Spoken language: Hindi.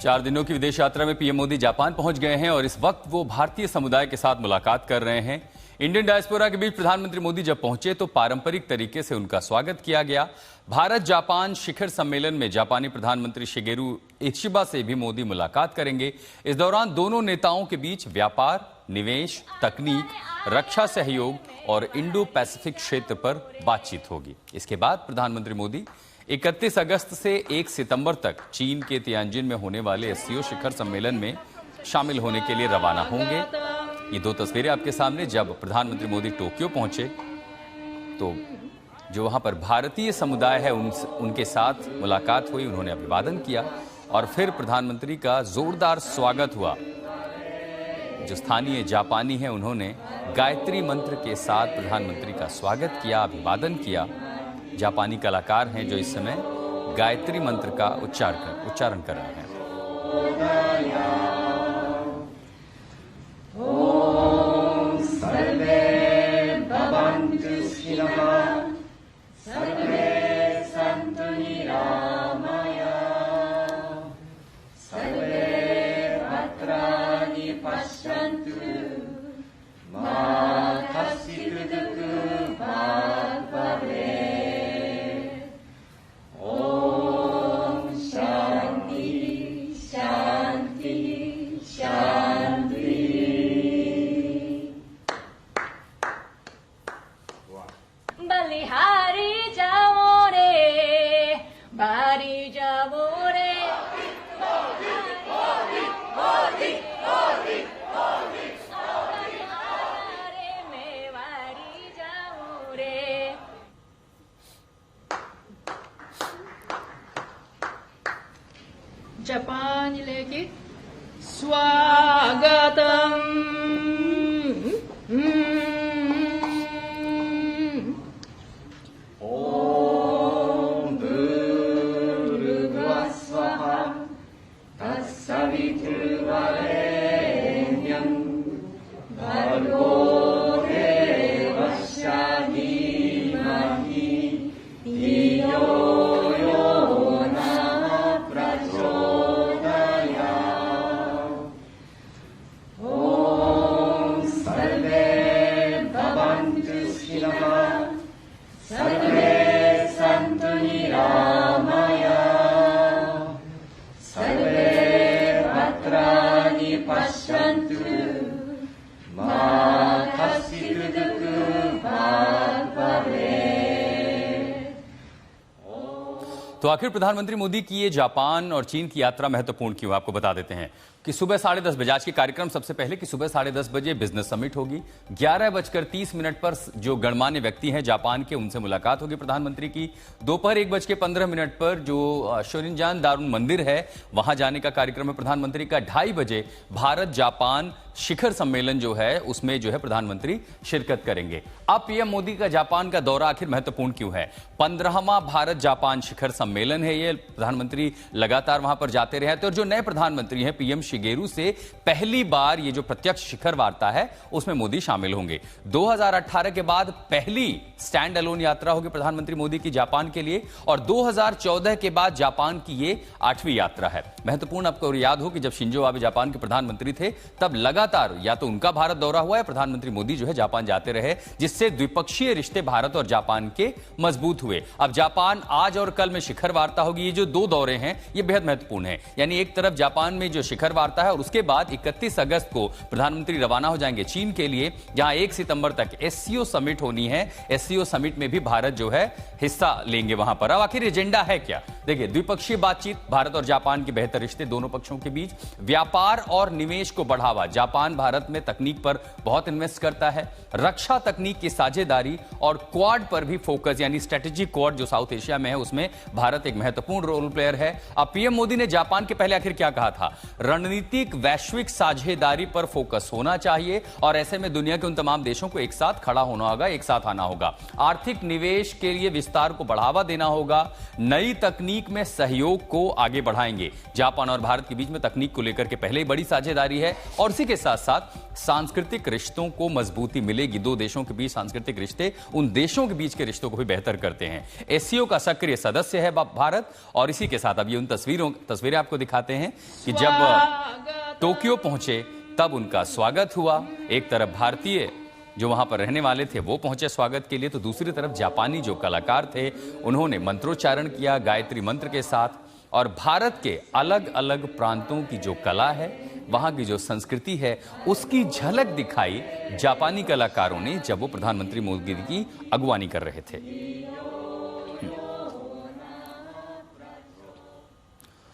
4 दिनों की विदेश यात्रा में पीएम मोदी जापान पहुंच गए हैं और इस वक्त वो भारतीय समुदाय के साथ मुलाकात कर रहे हैं। इंडियन डायस्पोरा के बीच प्रधानमंत्री मोदी जब पहुंचे तो पारंपरिक तरीके से उनका स्वागत किया गया। भारत जापान शिखर सम्मेलन में जापानी प्रधानमंत्री शिगेरू इशिबा से भी मोदी मुलाकात करेंगे। इस दौरान दोनों नेताओं के बीच व्यापार, निवेश, तकनीक, रक्षा सहयोग और इंडो पैसिफिक क्षेत्र पर बातचीत होगी। इसके बाद प्रधानमंत्री मोदी 31 अगस्त से 1 सितंबर तक चीन के तियानजिन में होने वाले एससीओ शिखर सम्मेलन में शामिल होने के लिए रवाना होंगे। ये 2 तस्वीरें आपके सामने। जब प्रधानमंत्री मोदी टोक्यो पहुंचे तो जो वहां पर भारतीय समुदाय है उनके साथ मुलाकात हुई, उन्होंने अभिवादन किया और फिर प्रधानमंत्री का जोरदार स्वागत हुआ। जो स्थानीय जापानी हैं उन्होंने गायत्री मंत्र के साथ प्रधानमंत्री का स्वागत किया, अभिवादन किया। जापानी कलाकार हैं जो इस समय गायत्री मंत्र का उच्चारण कर रहे हैं। ओम सर्वे भवन्तु सुखिनः, सर्वे सन्तु निरामया, सर्वे भद्राणि पश्यन्तु मा कश्चित् दुःखभाग् भवेत्। बलिहारी जाओ रे, बारी जाओ रे, मेवारी जाओ रे। जापान लेके स्वागतम। तो आखिर प्रधानमंत्री मोदी की ये जापान और चीन की यात्रा महत्वपूर्ण क्यों, आपको बता देते हैं कि सुबह 10:30 बजे आज के कार्यक्रम सबसे पहले कि सुबह 10:30 बजे बिजनेस समिट होगी। 11:30 पर जो गणमान्य व्यक्ति हैं जापान के, उनसे मुलाकात होगी प्रधानमंत्री की। दोपहर 1:15 पर जो शोरिंजान दारुन मंदिर है वहां जाने का कार्यक्रम है प्रधानमंत्री का। 2:30 बजे भारत जापान शिखर सम्मेलन जो है उसमें जो है प्रधानमंत्री शिरकत करेंगे। अब पीएम मोदी का जापान का दौरा आखिर महत्वपूर्ण क्यों है? 15वां भारत जापान शिखर सम्मेलन है ये। प्रधानमंत्री लगातार वहां पर जाते रहे थे और जो नए प्रधानमंत्री हैं पीएम शिगेरू से पहली बार ये जो प्रत्यक्ष शिखर वार्ता है उसमें मोदी शामिल होंगे। 2018 के बाद पहली स्टैंड अलोन यात्रा होगी प्रधानमंत्री मोदी की जापान के लिए और 2014 के बाद जापान की ये 8वीं यात्रा है। महत्वपूर्ण आपको याद हो कि जब शिंजो आबे जापान के प्रधानमंत्री थे तब लगातार या तो उनका भारत दौरा हुआ है, प्रधानमंत्री मोदी जो है जापान जाते रहे, जिससे द्विपक्षीय रिश्ते भारत और जापान के मजबूत हुए। अब जापान आज और कल में शिखर वार्ता होगी। ये जो 2 दौरे हैं ये बेहद महत्वपूर्ण है। यानी एक तरफ जापान में जो शिखर वार्ता है और उसके बाद 31 अगस्त को प्रधानमंत्री रवाना हो जाएंगे चीन के लिए, जहां 1 सितंबर तक एससीओ समिट होनी है। एससीओ समिट में भी भारत जो है हिस्सा लेंगे वहां पर। अब आखिर एजेंडा है क्या? देखिए, द्विपक्षीय बातचीत, भारत और जापान के बेहतर रिश्ते दोनों पक्षों के बीच, व्यापार और निवेश को बढ़ावा, जापान भारत में तकनीक पर बहुत इन्वेस्ट करता है, रक्षा तकनीक की साझेदारी और क्वाड पर भी फोकस, यानी स्ट्रेटेजिक क्वाड जो साउथ एशिया में है उसमें भारत एक महत्वपूर्ण रोल प्लेयर है। अब पीएम मोदी ने जापान के पहले आखिर क्या कहा था? रणनीतिक वैश्विक साझेदारी पर फोकस होना चाहिए और ऐसे में दुनिया के उन तमाम देशों को एक साथ खड़ा होना होगा, एक साथ आना होगा। आर्थिक निवेश के लिए विस्तार को बढ़ावा देना होगा, नई तकनीक में सहयोग को आगे बढ़ाएंगे। जापान और भारत के बीच में तकनीक को लेकर के पहले ही बड़ी साझेदारी है और इसी के साथ साथ सांस्कृतिक रिश्तों को मजबूती मिलेगी। दो देशों के बीच सांस्कृतिक रिश्ते उन देशों के बीच के रिश्तों को भी बेहतर करते हैं। एससीओ का सक्रिय सदस्य है भारत। और इसी के साथ अब ये उन तस्वीरें आपको दिखाते हैं कि जब टोक्यो पहुंचे तब उनका स्वागत हुआ। एक तरफ भारतीय जो वहां पर रहने वाले थे वो पहुंचे स्वागत के लिए, तो दूसरी तरफ जापानी जो कलाकार थे उन्होंने मंत्रोच्चारण किया गायत्री मंत्र के साथ। और भारत के अलग अलग प्रांतों की जो कला है, वहां की जो संस्कृति है, उसकी झलक दिखाई जापानी कलाकारों ने जब वो प्रधानमंत्री मोदी की अगवानी कर रहे थे।